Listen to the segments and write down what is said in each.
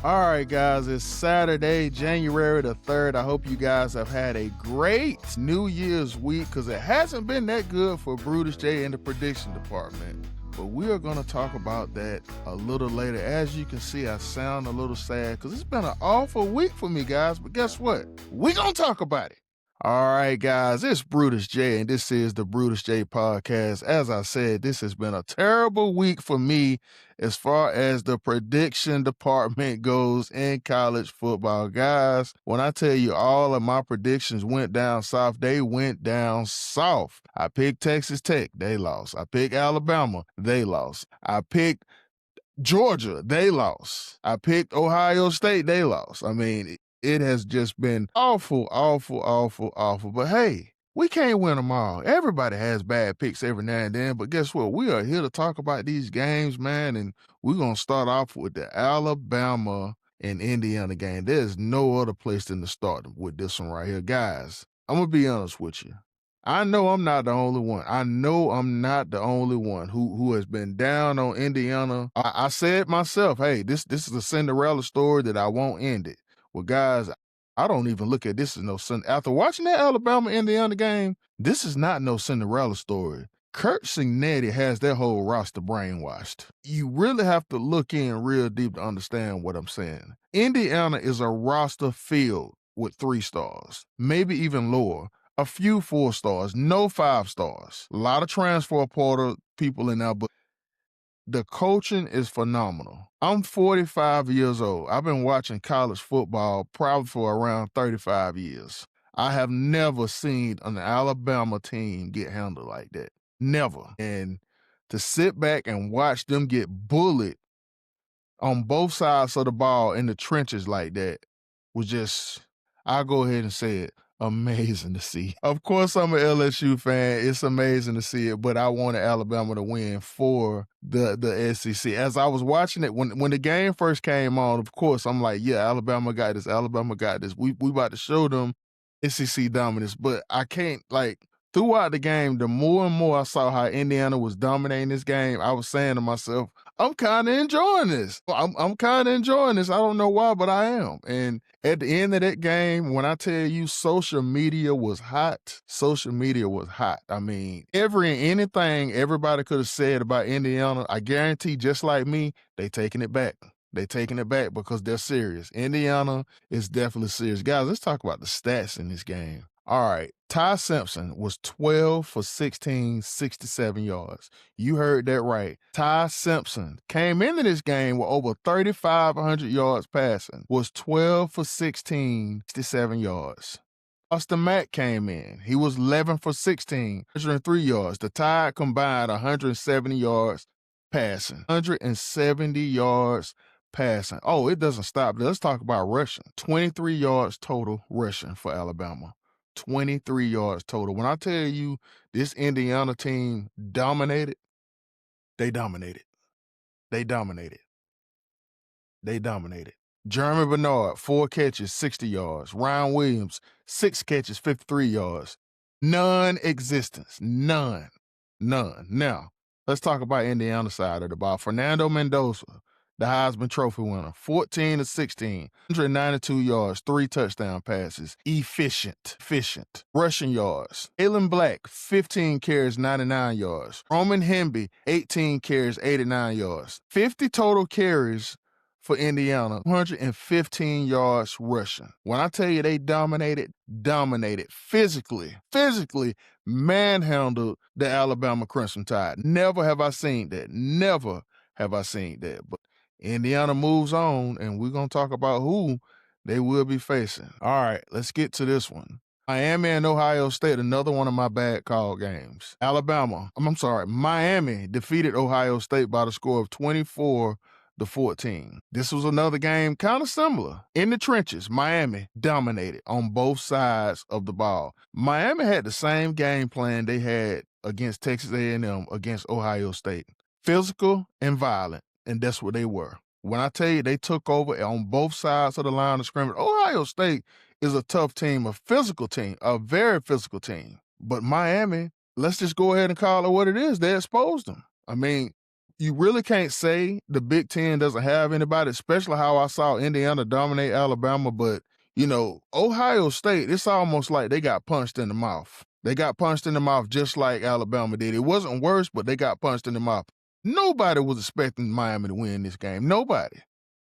All right, guys, it's Saturday, January the 3rd. I hope you guys have had a great New Year's week because it hasn't been that good for Brutus J in the prediction department. But we are going to talk about that a little later. As you can see, I sound a little sad because it's been an awful week for me, guys. But guess what? We're going to talk about it. All right, guys, it's Brutus J, and this is the Brutus J podcast. As I said, this has been a terrible week for me as far as the prediction department goes in college football. Guys, when I tell you all of my predictions went down south, they went down south. I picked Texas Tech, they lost. I picked Alabama, they lost. I picked Georgia, they lost. I picked Ohio State, they lost. I mean, it has just been awful. But hey, we can't win them all. Everybody has bad picks every now and then, but guess what? We are here to talk about these games, man, and we're going to start off with the Alabama and Indiana game. There's no other place than to start with this one right here. Guys, I'm going to be honest with you. I know I'm not the only one. Who has been down on Indiana. I said myself, hey, this is a Cinderella story that I won't end it. Well, guys, I don't even look at this as no after watching that Alabama-Indiana game, this is not no Cinderella story. Kurt Cignetti has their whole roster brainwashed. You really have to look in real deep to understand what I'm saying. Indiana is a roster filled with 3 stars, maybe even lower. A few 4 stars, no 5 stars. A lot of transfer portal people in there, but the coaching is phenomenal. I'm 45 years old. I've been watching college football probably for around 35 years. I have never seen an Alabama team get handled like that. Never. And to sit back and watch them get bullied on both sides of the ball in the trenches like that was just, I'll go ahead and say it, amazing to see. Of course, I'm an LSU fan. It's amazing to see it, but I wanted Alabama to win for the SEC. As I was watching it, when the game first came on, of course, I'm like, yeah, Alabama got this. Alabama got this. We about to show them SEC dominance, but I can't, throughout the game, the more and more I saw how Indiana was dominating this game, I was saying to myself, I'm kind of enjoying this. I'm kind of enjoying this. I don't know why, but I am. And at the end of that game, when I tell you social media was hot, I mean, anything everybody could have said about Indiana, I guarantee, just like me, they taking it back. They taking it back because they're serious. Indiana is definitely serious. Guys, let's talk about the stats in this game. All right, Ty Simpson was 12 for 16, 67 yards. You heard that right. Ty Simpson came into this game with over 3,500 yards passing, was 12 for 16, 67 yards. Austin Mack came in. He was 11 for 16, 103 yards. The Tide combined 170 yards passing. 170 yards passing. Oh, it doesn't stop there. Let's talk about rushing. 23 yards total rushing for Alabama. 23 yards total. When I tell you this Indiana team dominated, they dominated. Jeremy Bernard, 4 catches, 60 yards. Ryan Williams, 6 catches, 53 yards. Non-existence. None. Now, let's talk about Indiana side of the ball. Fernando Mendoza, the Heisman Trophy winner, 14 to 16, 192 yards, 3 touchdown passes. Efficient. Rushing yards. Alan Black, 15 carries, 99 yards. Roman Hemby, 18 carries, 89 yards. 50 total carries for Indiana, 115 yards rushing. When I tell you they dominated, physically manhandled the Alabama Crimson Tide. Never have I seen that. But Indiana moves on, and we're going to talk about who they will be facing. All right, let's get to this one. Miami and Ohio State, another one of my bad call games. Miami defeated Ohio State by the score of 24-14. This was another game kind of similar. In the trenches, Miami dominated on both sides of the ball. Miami had the same game plan they had against Texas A&M against Ohio State. Physical and violent, and that's what they were. When I tell you they took over on both sides of the line of scrimmage, Ohio State is a tough team, a physical team, a very physical team. But Miami, let's just go ahead and call it what it is. They exposed them. I mean, You really can't say the Big Ten doesn't have anybody, especially how I saw Indiana dominate Alabama. But, Ohio State, it's almost like they got punched in the mouth. They got punched in the mouth just like Alabama did. It wasn't worse, but they got punched in the mouth. Nobody was expecting Miami to win this game. Nobody.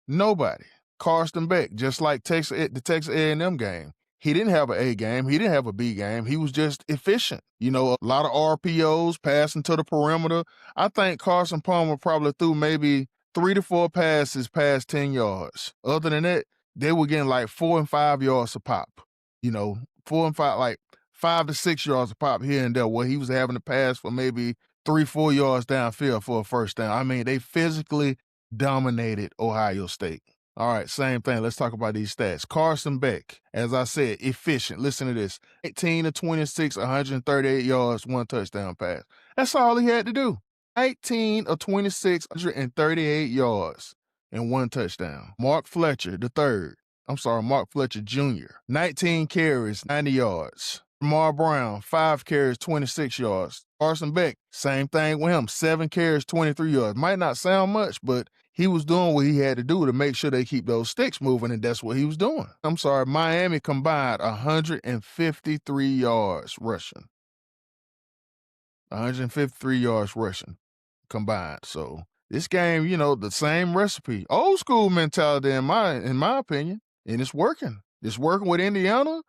Nobody. Carson Beck, just like the Texas A&M game. He didn't have an A game. He didn't have a B game. He was just efficient. A lot of RPOs, passing to the perimeter. I think Carson Palmer probably threw maybe 3 to 4 passes past 10 yards. Other than that, they were getting like 4 and 5 yards a pop. 4 and 5, like 5 to 6 yards a pop here and there, where he was having to pass for maybe 3, 4 yards downfield for a first down. I mean, they physically dominated Ohio State. All right, same thing. Let's talk about these stats. Carson Beck, as I said, efficient. Listen to this. 18 to 26, 138 yards, 1 touchdown pass. That's all he had to do. 18 of 26, 138 yards, and 1 touchdown. Mark Fletcher Jr., 19 carries, 90 yards. Lamar Brown, 5 carries, 26 yards. Carson Beck, same thing with him, 7 carries, 23 yards. Might not sound much, but he was doing what he had to do to make sure they keep those sticks moving, and that's what he was doing. Miami combined 153 yards rushing. 153 yards rushing combined. So this game, the same recipe. Old school mentality in my opinion, and it's working. It's working with Indiana,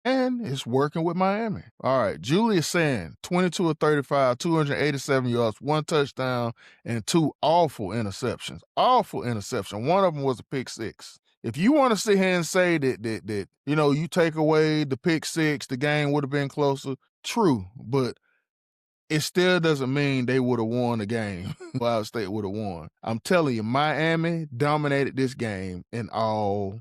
and it's working with Miami. All right, Julius Sand, 22 of 35, 287 yards, 1 touchdown, and 2 awful interceptions. Awful interception. One of them was a pick six. If you want to sit here and say that you take away the pick six, the game would have been closer, true, but it still doesn't mean they would have won the game. Ohio State would have won. I'm telling you, Miami dominated this game in all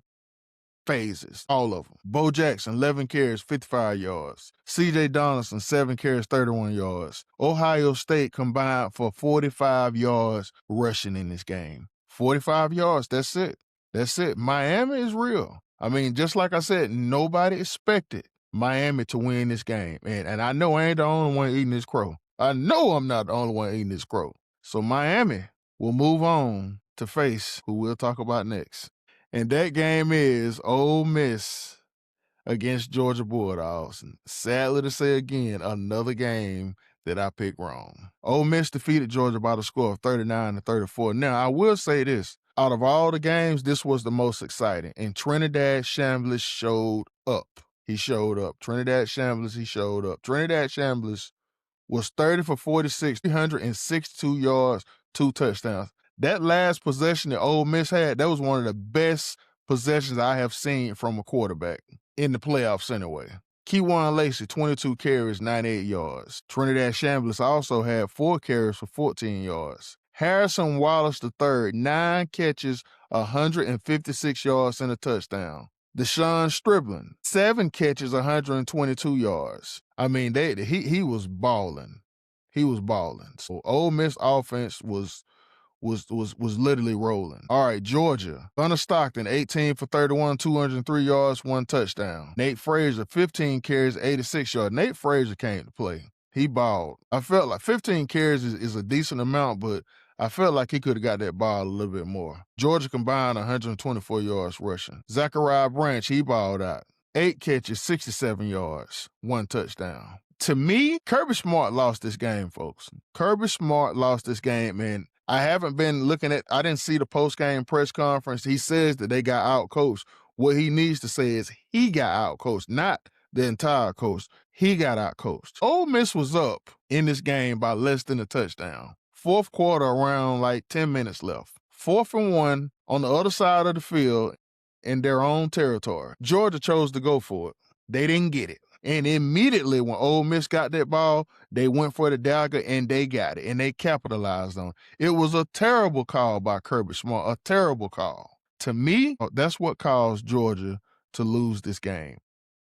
phases, all of them. Bo Jackson, 11 carries, 55 yards. C.J. Donaldson, 7 carries, 31 yards. Ohio State combined for 45 yards rushing in this game. 45 yards, that's it. That's it. Miami is real. I mean, just like I said, nobody expected Miami to win this game. And I know I ain't the only one eating this crow. I know I'm not the only one eating this crow. So Miami will move on to face who we'll talk about next. And that game is Ole Miss against Georgia Bulldogs. And sadly to say again, another game that I picked wrong. Ole Miss defeated Georgia by the score of 39 to 34. Now, I will say this. Out of all the games, this was the most exciting. And Trinidad Chambliss showed up. He showed up. Trinidad Chambliss was 30 for 46, 362 yards, 2 touchdowns. That last possession that Ole Miss had, that was one of the best possessions I have seen from a quarterback in the playoffs anyway. Keywan Lacey, 22 carries, 98 yards. Trinidad Chambliss also had 4 carries for 14 yards. Harrison Wallace III, 9 catches, 156 yards and a touchdown. Deshaun Stribling, 7 catches, 122 yards. I mean, he was balling. He was balling. So Ole Miss offense was literally rolling. All right, Georgia. Gunnar Stockton, 18 for 31, 203 yards, 1 touchdown. Nate Frazier, 15 carries, 86 yards. Nate Frazier came to play. He balled. I felt like 15 carries is a decent amount, but I felt like he could have got that ball a little bit more. Georgia combined 124 yards rushing. Zachariah Branch, he balled out. 8 catches, 67 yards, 1 touchdown. To me, Kirby Smart lost this game, folks. Kirby Smart lost this game, and I haven't been looking at, I didn't see the post-game press conference. He says that they got out-coached. What he needs to say is he got out-coached, not the entire coach. He got out-coached. Ole Miss was up in this game by less than a touchdown. Fourth quarter, around like 10 minutes left. 4th and 1 on the other side of the field in their own territory. Georgia chose to go for it. They didn't get it. And immediately when Ole Miss got that ball, they went for the dagger and they got it. And they capitalized on it. It was a terrible call by Kirby Smart. A terrible call. To me, that's what caused Georgia to lose this game.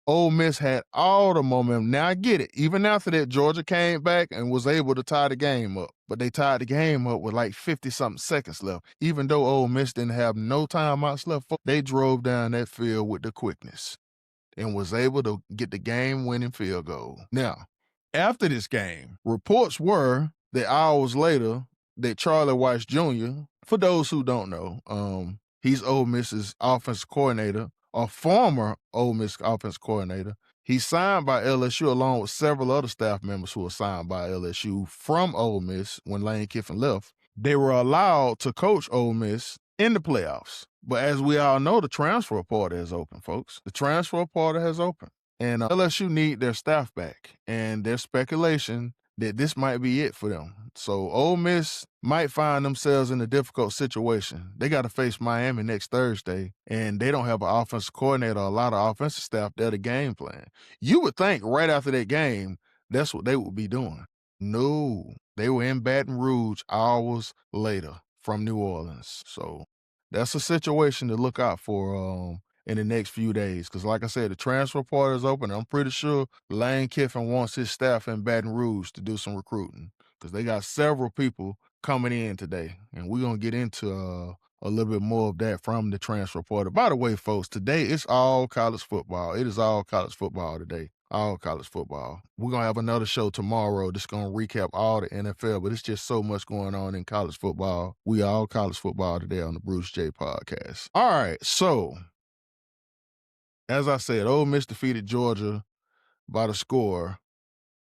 Ole Miss had all the momentum. Now I get it. Even after that, Georgia came back and was able to tie the game up. But they tied the game up with like 50-something seconds left. Even though Ole Miss didn't have no timeouts left, they drove down that field with the quickness and was able to get the game-winning field goal. Now, after this game, reports were that hours later, that Charlie Weiss Jr., for those who don't know, he's Ole Miss's offensive coordinator, or former Ole Miss offensive coordinator. He's signed by LSU along with several other staff members who were signed by LSU from Ole Miss when Lane Kiffin left. They were allowed to coach Ole Miss in the playoffs. But as we all know, the transfer portal is open, folks. The transfer portal has opened. And LSU need their staff back. And there's speculation that this might be it for them. So Ole Miss might find themselves in a difficult situation. They got to face Miami next Thursday, and they don't have an offensive coordinator or a lot of offensive staff there to game plan. You would think right after that game, that's what they would be doing. No, they were in Baton Rouge hours later from New Orleans. So that's a situation to look out for in the next few days. Because like I said, the transfer portal is open. I'm pretty sure Lane Kiffin wants his staff in Baton Rouge to do some recruiting because they got several people coming in today. And we're going to get into a little bit more of that from the transfer portal. By the way, folks, today it's all college football. It is all college football today. All college football. We're going to have another show tomorrow that's going to recap all the NFL, but it's just so much going on in college football. We all college football today on the Brutus J podcast. All right, so as I said, Ole Miss defeated Georgia by the score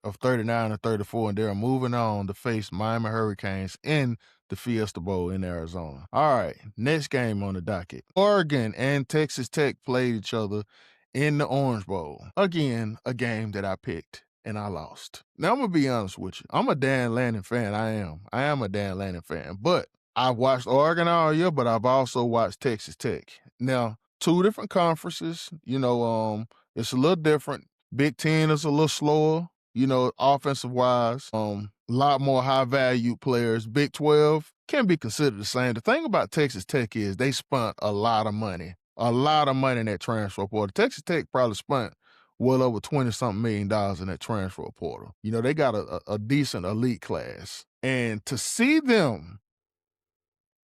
of 39-34, and they're moving on to face Miami Hurricanes in the Fiesta Bowl in Arizona. All right, next game on the docket. Oregon and Texas Tech played each other in the Orange Bowl. Again, a game that I picked, and I lost. Now, I'm going to be honest with you. I'm a Dan Lanning fan. I am a Dan Lanning fan. But I've watched Oregon all year, but I've also watched Texas Tech. Now, two different conferences. It's a little different. Big Ten is a little slower, offensive-wise. A lot more high-value players. Big 12 can be considered the same. The thing about Texas Tech is they spent a lot of money. A lot of money in that transfer portal. Texas Tech probably spent well over $20-something million in that transfer portal. They got a decent elite class. And to see them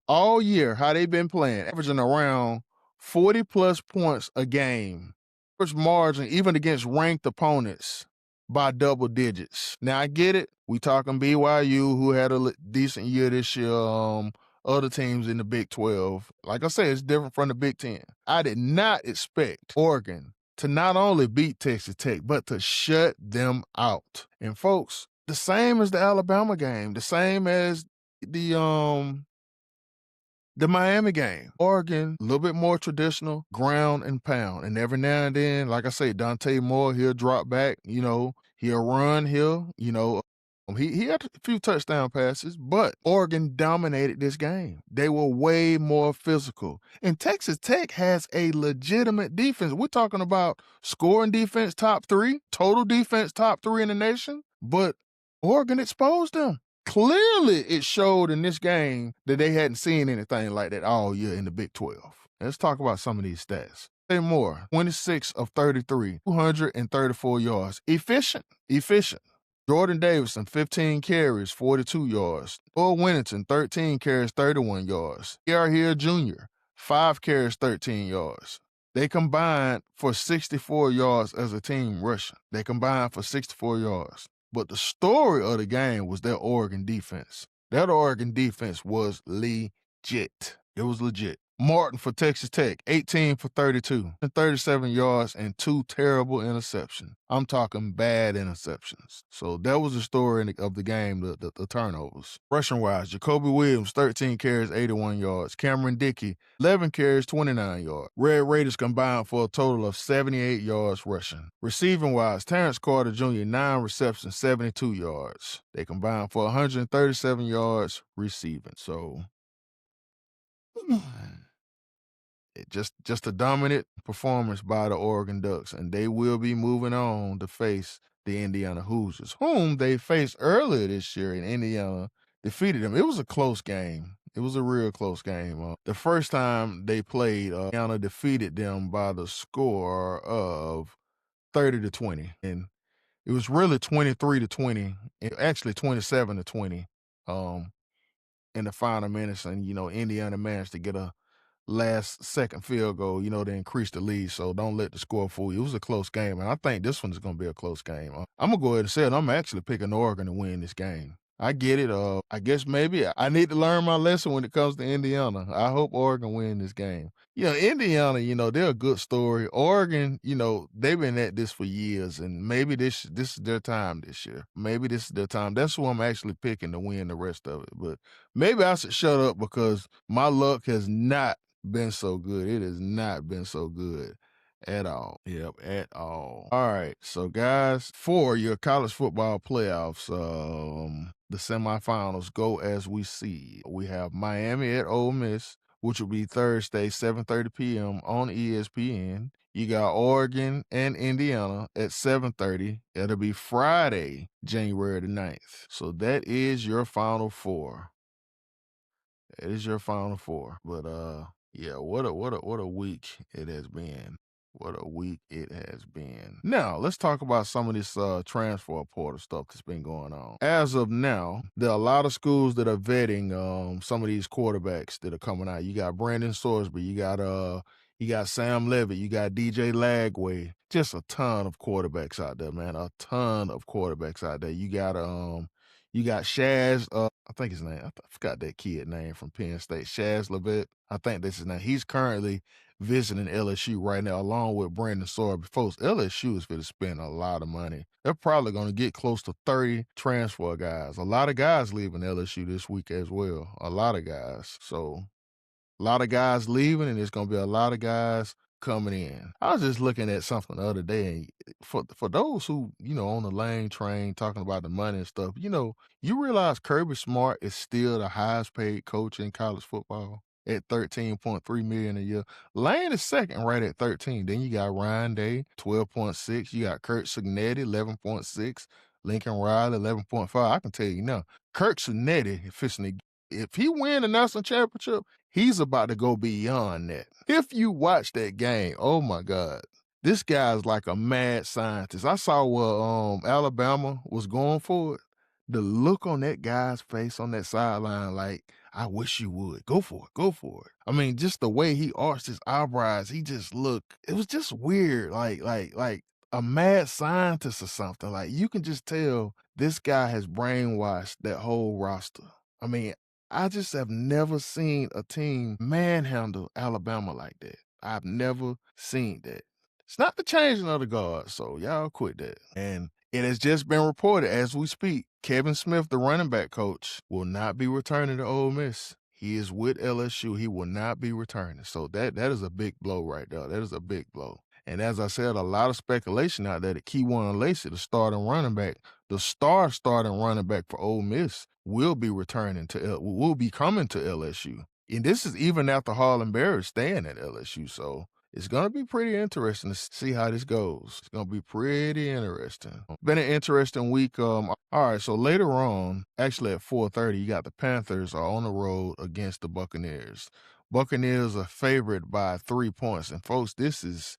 all year, how they've been playing, averaging around 40-plus points a game, first margin, even against ranked opponents, by double digits. Now, I get it. We talking BYU, who had a decent year this year. Other teams in the Big 12. Like I said, it's different from the Big 10. I did not expect Oregon to not only beat Texas Tech, but to shut them out. And folks, the same as the Alabama game, the same as the Miami game. Oregon, a little bit more traditional, ground and pound. And every now and then, like I say, Dante Moore, he'll drop back, he'll run, he had a few touchdown passes, but Oregon dominated this game. They were way more physical. And Texas Tech has a legitimate defense. We're talking about scoring defense top 3, total defense top 3 in the nation, but Oregon exposed them. Clearly, it showed in this game that they hadn't seen anything like that all year in the Big 12. Let's talk about some of these stats. Dante Moore, 26 of 33, 234 yards. Efficient. Jordan Davison, 15 carries, 42 yards. Will Winnington, 13 carries, 31 yards. E.R. Hill Jr., 5 carries, 13 yards. They combined for 64 yards as a team rushing. They combined for 64 yards. But the story of the game was their Oregon defense. That Oregon defense was legit. It was legit. Martin for Texas Tech, 18 for 32, 37 yards, and 2 terrible interceptions. I'm talking bad interceptions. So that was the story of the game, the turnovers. Rushing-wise, Jacoby Williams, 13 carries, 81 yards. Cameron Dickey, 11 carries, 29 yards. Red Raiders combined for a total of 78 yards rushing. Receiving-wise, Terrence Carter Jr., 9 receptions, 72 yards. They combined for 137 yards receiving. So just a dominant performance by the Oregon Ducks, and they will be moving on to face the Indiana Hoosiers, whom they faced earlier this year, in Indiana defeated them. It was a close game. It was a real close game. The first time they played, Indiana defeated them by the score of 30-20, and it was really 23-20, actually 27-20 in the final minutes, and Indiana managed to get a last-second field goal, to increase the lead. So don't let the score fool you. It was a close game, and I think this one is going to be a close game. I'm going to go ahead and say it. I'm actually picking Oregon to win this game. I get it. I guess maybe I need to learn my lesson when it comes to Indiana. I hope Oregon win this game. Indiana, they're a good story. Oregon, they've been at this for years, and maybe this is their time this year. Maybe this is their time. That's who I'm actually picking to win the rest of it. But maybe I should shut up because my luck has not been so good. It has not been so good at all. Yep, at all. All right. So guys, for your college football playoffs, the semifinals go as we see. We have Miami at Ole Miss, which will be Thursday, 7:30 p.m. on ESPN. You got Oregon and Indiana at 7:30. It'll be Friday, January the 9th. So that is your final four. It is your final four. But yeah, what a week it has been. What a week it has been. Now, let's talk about some of this transfer portal stuff that's been going on. As of now, there are a lot of schools that are vetting some of these quarterbacks that are coming out. You got Brandon Sorsby, you got Sam Levitt, you got DJ Lagway. Just a ton of quarterbacks out there, man. A ton of quarterbacks out there. You got Shaz, I think his name, I forgot that kid name from Penn State, Shaz Levitt. I think that's his name. He's currently visiting LSU right now, along with Brandon Sorby. Folks, LSU is going to spend a lot of money. They're probably going to get close to 30 transfer guys. A lot of guys leaving LSU this week as well. A lot of guys. So, a lot of guys leaving, and there's going to be a lot of guys coming in. I was just looking at something the other day, and for those who, on the Lane train talking about the money and stuff, you realize Kirby Smart is still the highest paid coach in college football at $13.3 million a year. Lane is second right at 13. Then you got Ryan Day, 12.6. You got Kurt Signetti, 11.6. Lincoln Riley, 11.5. I can tell you now, Kirk Signetti, if he win the national championship, he's about to go beyond that. If you watch that game, oh my God, this guy's like a mad scientist. I saw where Alabama was going for it. The look on that guy's face on that sideline, like, I wish you would. Go for it. Go for it. I mean, just the way he arched his eyebrows, he just looked, it was just weird. Like a mad scientist or something. Like, you can just tell this guy has brainwashed that whole roster. I mean, I just have never seen a team manhandle Alabama like that. I've never seen that. It's not the changing of the guard, so y'all quit that. And it has just been reported as we speak, Kevin Smith, the running back coach, will not be returning to Ole Miss. He is with LSU. He will not be returning. So that is a big blow right there. That is a big blow. And as I said, a lot of speculation out there that Keywan Lacey, the starting running back, the starting running back for Ole Miss, will be coming to LSU. And this is even after Harlan Barrett staying at LSU. So it's going to be pretty interesting to see how this goes. It's going to be pretty interesting. Been an interesting week. All right, so later on, actually at 4:30, you got the Panthers are on the road against the Buccaneers. Buccaneers are favored by 3 points. And folks, this is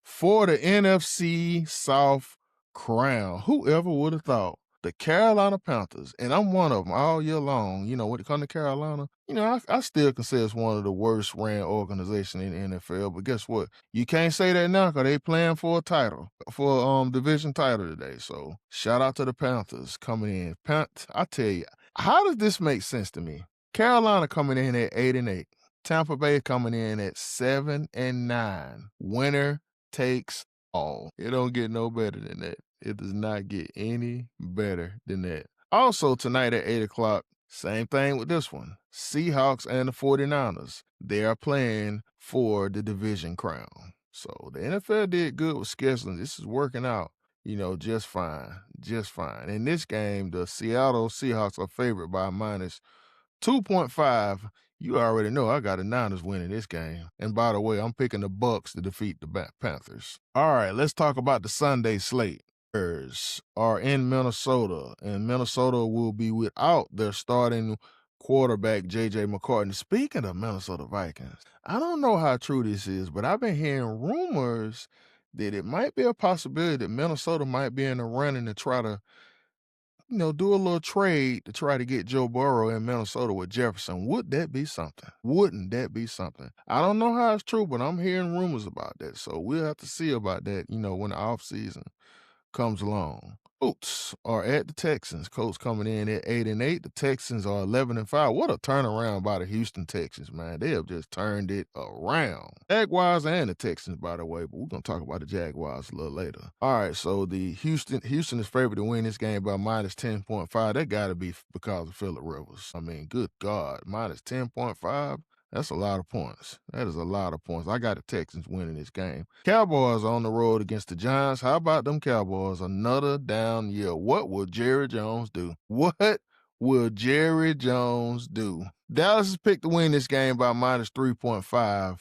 for the NFC South crown. Whoever would have thought? The Carolina Panthers, and I'm one of them all year long. When it comes to Carolina, I still consider it's one of the worst ran organizations in the NFL. But guess what? You can't say that now because they playing for a title, for division title today. So shout out to the Panthers coming in. I tell you, how does this make sense to me? Carolina coming in at 8-8. Tampa Bay coming in at 7-9. Winner takes all. It don't get no better than that. It does not get any better than that. Also tonight at 8 o'clock, same thing with this one. Seahawks and the 49ers. They are playing for the division crown. So the NFL did good with scheduling. This is working out, just fine. Just fine. In this game, the Seattle Seahawks are favored by minus 2.5. You already know I got the Niners winning this game. And by the way, I'm picking the Bucks to defeat the Panthers. All right, let's talk about the Sunday slate. Are in Minnesota, and Minnesota will be without their starting quarterback, J.J. McCartney. Speaking of Minnesota Vikings, I don't know how true this is, but I've been hearing rumors that it might be a possibility that Minnesota might be in the running to try to do a little trade to try to get Joe Burrow in Minnesota with Jefferson. Would that be something? Wouldn't that be something? I don't know how it's true, but I'm hearing rumors about that. So we'll have to see about that, when the offseason comes along. Colts are at the Texans. Colts coming in at 8-8. The Texans are 11-5. What a turnaround by the Houston Texans, man. They have just turned it around. Jaguars and the Texans, by the way, but we're gonna talk about the Jaguars a little later. All right, so the Houston is favored to win this game by minus 10.5. That got to be because of Phillip Rivers. I mean, good God, minus 10.5. That's a lot of points. That is a lot of points. I got the Texans winning this game. Cowboys on the road against the Giants. How about them Cowboys? Another down year. What will Jerry Jones do? What will Jerry Jones do? Dallas is picked to win this game by minus 3.5.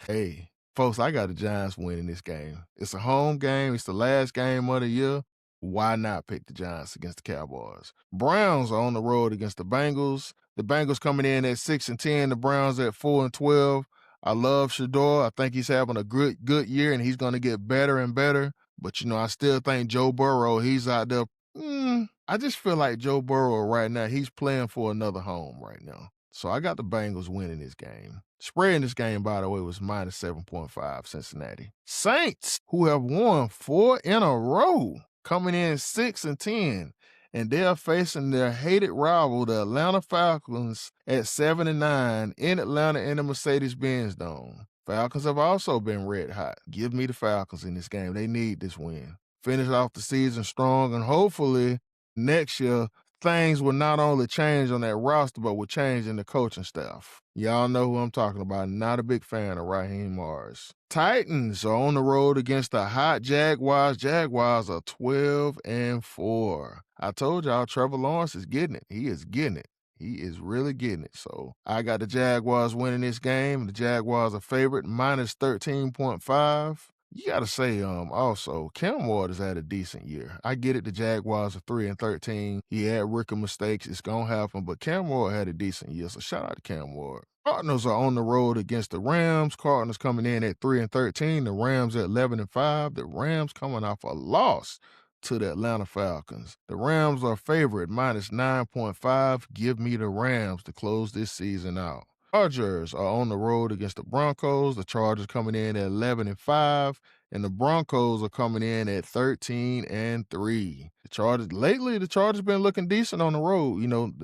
Hey, folks, I got the Giants winning this game. It's a home game. It's the last game of the year. Why not pick the Giants against the Cowboys? Browns are on the road against the Bengals. The Bengals coming in at 6-10. The Browns at 4-12. I love Shador. I think he's having a good year, and he's going to get better and better. But, I still think Joe Burrow, he's out there. I just feel like Joe Burrow right now, he's playing for another home right now. So I got the Bengals winning this game. Spread in this game, by the way, was minus 7.5 Cincinnati. Saints, who have won 4 in a row, coming in 6-10, and they're facing their hated rival, the Atlanta Falcons, at 7-9 in Atlanta in the Mercedes-Benz Dome. Falcons have also been red hot. Give me the Falcons in this game. They need this win. Finish off the season strong, and hopefully next year, things will not only change on that roster, but will change in the coaching staff. Y'all know who I'm talking about. Not a big fan of Raheem Morris. Titans are on the road against the hot Jaguars. Jaguars are 12-4. I told y'all Trevor Lawrence is getting it. He is getting it. He is really getting it. So I got the Jaguars winning this game. The Jaguars are favorite, minus 13.5. You got to say, also, Cam Ward has had a decent year. I get it, the Jaguars are 3-13. He had rookie mistakes. It's going to happen, but Cam Ward had a decent year, so shout out to Cam Ward. Cardinals are on the road against the Rams. Cardinals coming in at 3-13. The Rams at 11-5. The Rams coming off a loss to the Atlanta Falcons. The Rams are favorite, minus 9.5. Give me the Rams to close this season out. Chargers are on the road against the Broncos. The Chargers coming in at 11-5, and the Broncos are coming in at 13-3. The Chargers been looking decent on the road.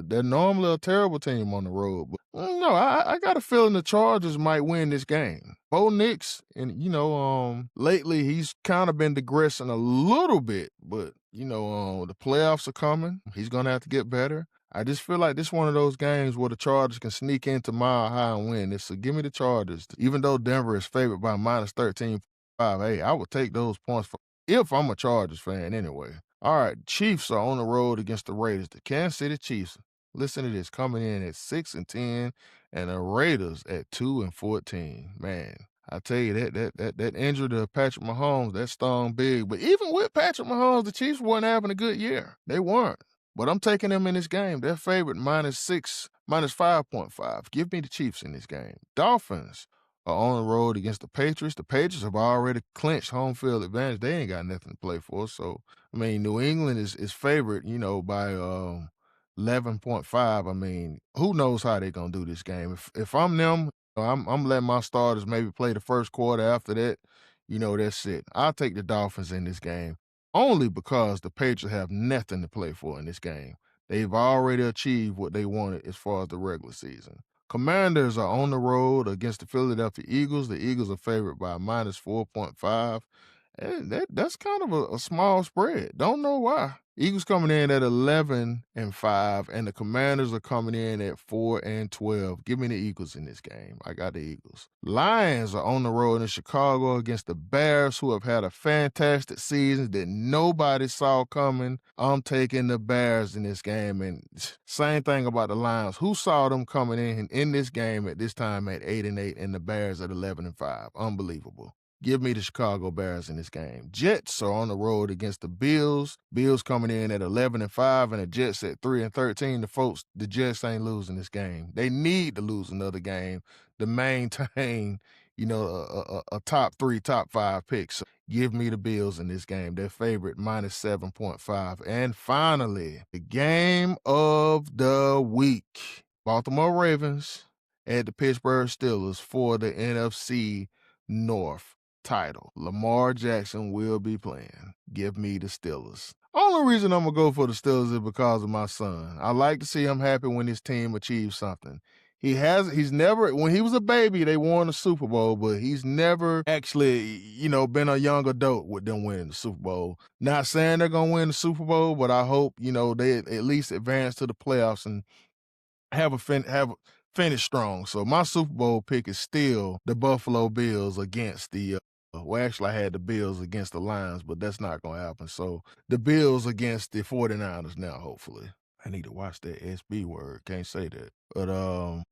They're normally a terrible team on the road, but no, I got a feeling the Chargers might win this game. Bo Nix, and lately he's kind of been digressing a little bit, but the playoffs are coming. He's gonna have to get better. I just feel like this is one of those games where the Chargers can sneak into Mile High and win. So give me the Chargers. Even though Denver is favored by minus 13.5, hey, I would take those points if I'm a Chargers fan anyway. All right, Chiefs are on the road against the Raiders. The Kansas City Chiefs, listen to this, coming in at 6-10, and the Raiders at 2-14. Man, I tell you, that injury to Patrick Mahomes, that stung big. But even with Patrick Mahomes, the Chiefs weren't having a good year. They weren't. But I'm taking them in this game. They're favored minus 5.5. Give me the Chiefs in this game. Dolphins are on the road against the Patriots. The Patriots have already clinched home field advantage. They ain't got nothing to play for. So, New England is favored, by 11.5. Who knows how they're going to do this game. If I'm them, I'm letting my starters maybe play the first quarter. After that, that's it. I'll take the Dolphins in this game. Only because the Patriots have nothing to play for in this game. They've already achieved what they wanted as far as the regular season. Commanders are on the road against the Philadelphia Eagles. The Eagles are favored by minus 4.5. And that's kind of a small spread. Don't know why. Eagles coming in at 11-5, and the Commanders are coming in at 4-12. Give me the Eagles in this game. I got the Eagles. Lions are on the road in Chicago against the Bears, who have had a fantastic season that nobody saw coming. I'm taking the Bears in this game, and same thing about the Lions. Who saw them coming in this game at this time at 8-8, and the Bears at 11-5? Unbelievable. Give me the Chicago Bears in this game. Jets are on the road against the Bills. Bills coming in at 11-5, and the Jets at 3-13. The Jets ain't losing this game. They need to lose another game to maintain, a top 3, top 5 pick. So give me the Bills in this game. They're favorite minus 7.5. And finally, the game of the week. Baltimore Ravens at the Pittsburgh Steelers for the NFC North. title. Lamar Jackson will be playing. Give me the Steelers. Only reason I'm going to go for the Steelers is because of my son. I like to see him happy when his team achieves something. He's never, when he was a baby, they won the Super Bowl, but he's never actually, been a young adult with them winning the Super Bowl. Not saying they're going to win the Super Bowl, but I hope, they at least advance to the playoffs and have finish strong. So my Super Bowl pick is still the Buffalo Bills against well, actually, I had the Bills against the Lions, but that's not going to happen. So the Bills against the 49ers now, hopefully. I need to watch that SB word. Can't say that. But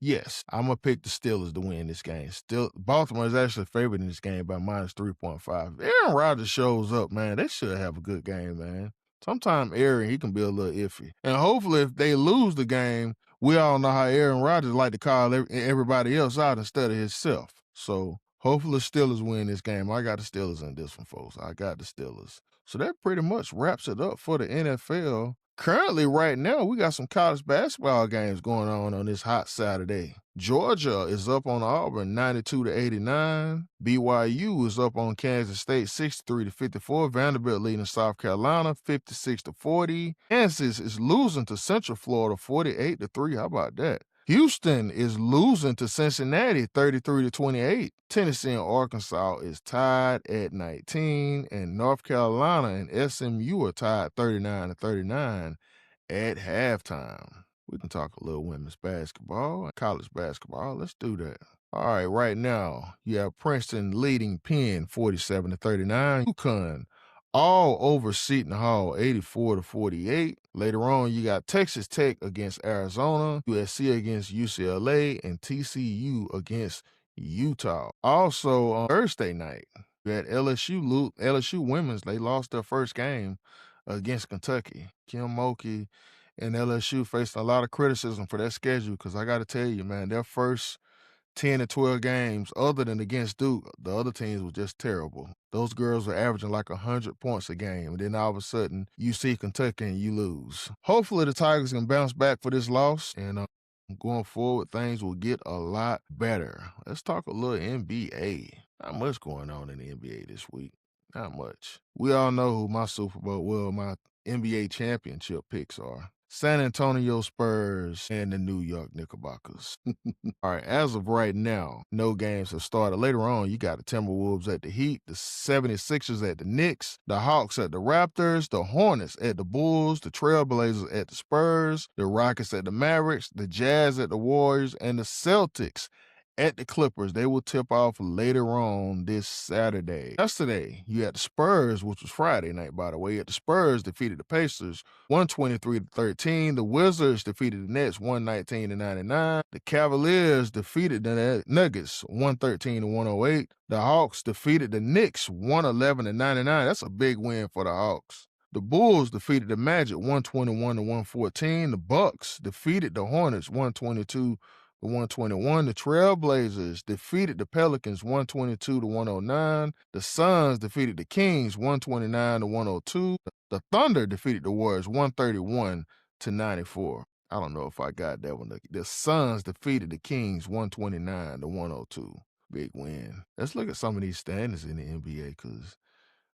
yes, I'm gonna pick the Steelers to win this game. Still, Baltimore is actually favored in this game by minus 3.5. Aaron Rodgers shows up, man. They should have a good game, man. Sometimes Aaron, he can be a little iffy. And hopefully if they lose the game, we all know how Aaron Rodgers like to call everybody else out instead of himself. So hopefully the Steelers win this game. I got the Steelers in this one, folks. I got the Steelers. So that pretty much wraps it up for the NFL. Currently, right now, we got some college basketball games going on this hot Saturday. Georgia is up on Auburn 92-89. BYU is up on Kansas State 63-54. Vanderbilt leading South Carolina 56-40. Kansas is losing to Central Florida 48-3. How about that? Houston is losing to Cincinnati 33-28. Tennessee and Arkansas is tied at 19, and North Carolina and SMU are tied 39-39 at halftime. We can talk a little women's basketball and college basketball. Let's do that. All right, right now, you have Princeton leading Penn 47-39. UConn all over Seton Hall 84-48. Later on, you got Texas Tech against Arizona, USC against UCLA, and TCU against Utah. Also, on Thursday night, you had LSU women's. They lost their first game against Kentucky. Kim Mulkey and LSU faced a lot of criticism for their schedule because I got to tell you, man, their first 10 to 12 games, other than against Duke, the other teams were just terrible. Those girls were averaging like 100 points a game, and then all of a sudden, you see Kentucky and you lose. Hopefully, the Tigers can bounce back for this loss, and going forward, things will get a lot better. Let's talk a little NBA. Not much going on in the NBA this week. Not much. We all know who my my NBA championship picks are. San Antonio Spurs and the New York Knickerbockers. All right, as of right now, no games have started. Later on, you got the Timberwolves at the Heat, the 76ers at the Knicks, the Hawks at the Raptors, the Hornets at the Bulls, the Trailblazers at the Spurs, the Rockets at the Mavericks, the Jazz at the Warriors, and the Celtics at the Clippers. They will tip off later on this Saturday. Yesterday, you had the Spurs, which was Friday night, by the way. The Spurs defeated the Pacers 123-13. The Wizards defeated the Nets 119-99. The Cavaliers defeated the Nuggets 113-108. The Hawks defeated the Knicks 111-99. That's a big win for the Hawks. The Bulls defeated the Magic 121-114. The Bucks defeated the Hornets 122-121. The Trailblazers defeated the Pelicans 122-109. The Suns defeated the Kings 129-102. The Thunder defeated the Warriors 131-94. I don't know if I got that one. The Suns defeated the Kings 129-102. Big win. Let's look at some of these standings in the NBA because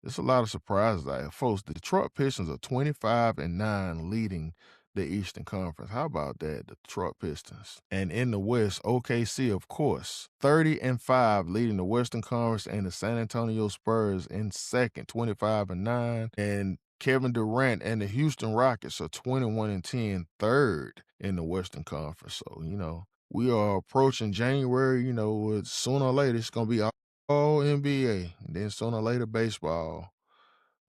there's a lot of surprises out here. Folks, the Detroit Pistons are 25-9 leading the Eastern Conference. How about that? The Detroit Pistons. And in the West, OKC, of course, 30-5 leading the Western Conference, and the San Antonio Spurs in second, 25-9. And Kevin Durant and the Houston Rockets are 21-10, third in the Western Conference. So, we are approaching January, sooner or later it's going to be all NBA. And then sooner or later baseball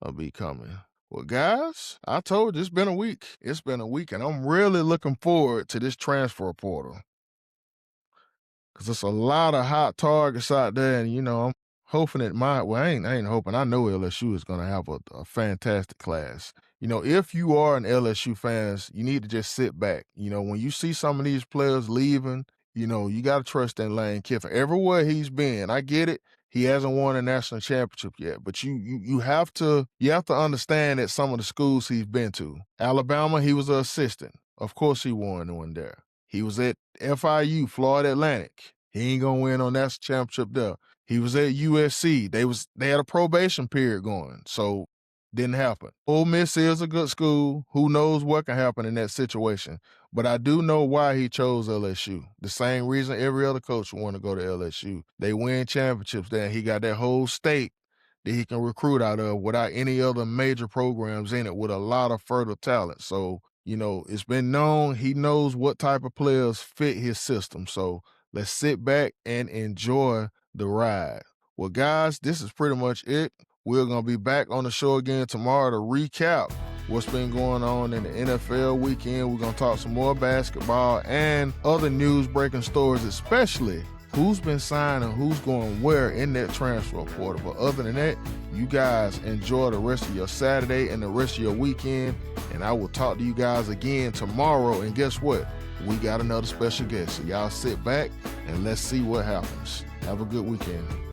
will be coming. Well, guys, I told you it's been a week. It's been a week, and I'm really looking forward to this transfer portal. Because there's a lot of hot targets out there, and, I'm hoping I ain't hoping. I know LSU is going to have a fantastic class. If you are an LSU fan, you need to just sit back. When you see some of these players leaving, you got to trust in Lane Kiffin. Everywhere he's been, I get it. He hasn't won a national championship yet, but you have to understand that some of the schools he's been to. Alabama, he was an assistant. Of course he won one there. He was at FIU, Florida Atlantic. He ain't gonna win on national championship there. He was at USC. They had a probation period going, so didn't happen. Ole Miss is a good school. Who knows what can happen in that situation? But I do know why he chose LSU. The same reason every other coach would want to go to LSU. They win championships there. He got that whole state that he can recruit out of without any other major programs in it, with a lot of fertile talent. So, it's been known he knows what type of players fit his system. So let's sit back and enjoy the ride. Well, guys, this is pretty much it. We're going to be back on the show again tomorrow to recap what's been going on in the NFL weekend. We're going to talk some more basketball and other news-breaking stories, especially who's been signed and who's going where in that transfer portal. But other than that, you guys enjoy the rest of your Saturday and the rest of your weekend. And I will talk to you guys again tomorrow. And guess what? We got another special guest. So y'all sit back and let's see what happens. Have a good weekend.